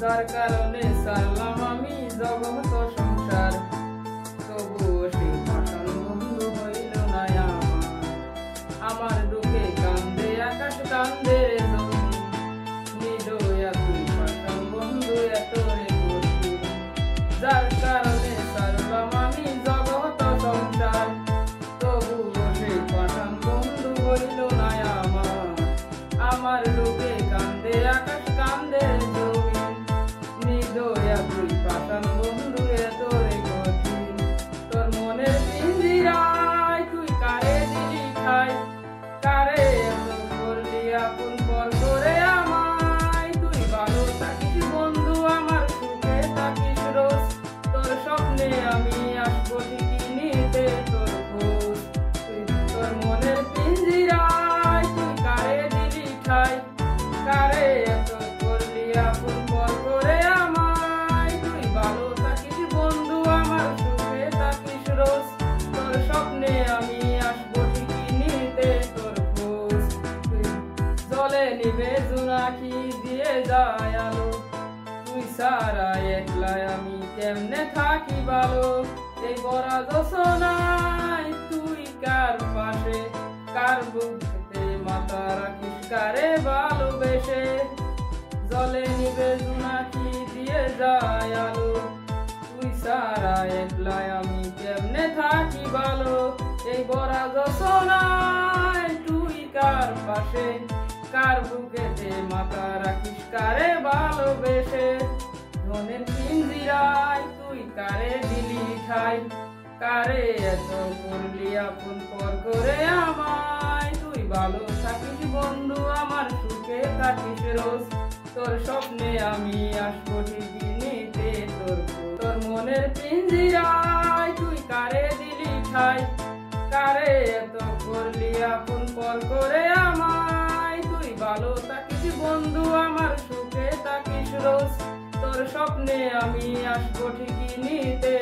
যার কারণে সারলাম আমি জগত সংসার, তবুও সেই পাষাণ বন্ধু হইল না আমার দুঃখে কান্দে আকাশ কান্দে রে জমি, নিদয়া তুই পাষাণ বন্ধু এত রে কঠিন। যার কারণে সারলাম আমি জগত সংসার, তবুও সেই পাষাণ বন্ধু হইল না আমার দুঃখে কান্দে আকাশ কান্দে রে জমি, নিদয়া তুই পাষাণ বন্ধু এত রে কঠিন। তোর মনের পিঞ্জিরায় তুই কারে দিলি ঠাই, কারে এত করলি আপন পর করে আমায়, তুই ভালো থাকিস বন্ধু আমার সুখে থাকিস রোজ, তোর স্বপ্নে আমি আসবো ঠিকই নিতে তোর খোঁজ। তোর মনের পিঞ্জিরায় তুই কারে দিলি ঠাই, কারে এত করলি আপন পর করে আমায়, তুই ভালো থাকিস বন্ধু আমার সুখে থাকিস রোজ, তোর স্বপ্নে আমি আসবো ঠিকই নিতে তোর খোঁজ। জলে নিবে জোনাকি দিয়ে যায় আলো, তুই সারা একলাই আমি কেমনে থাকি ভালো, এই বড়া দোসনায় তুই কার পাশে, কার বুকেতে মাথা রাখিস কারে ভালোবেসে। জলে নিবে জোনাকি দিয়ে যায় আলো, তুই সারা একলাই আমি কেমনে থাকি ভালো, এই বড়া দোসনায় তুই কার পাশে, কার বুকেতে মাথা রাখিস কারে ভালোবেসে। মনের পিঞ্জিরায় তুই কারে দিলি ঠাই, কারে এত করলি আপন পর করে আমায়, তুই ভালো থাকিস বন্ধু আমার সুখে থাকিস রোজ, তোর স্বপ্নে আমি আসবো ঠিকই নিতে তোর খোঁজ। তোর মনের পিঞ্জিরায় তুই কারে দিলি ঠাই, কারে এত করলি আপন পর করে আমায়, তুই ভালো থাকিস বন্ধু আমার সুখে থাকিস রোজ, তোর স্বপ্নে আমি আসবো ঠিকই নিতে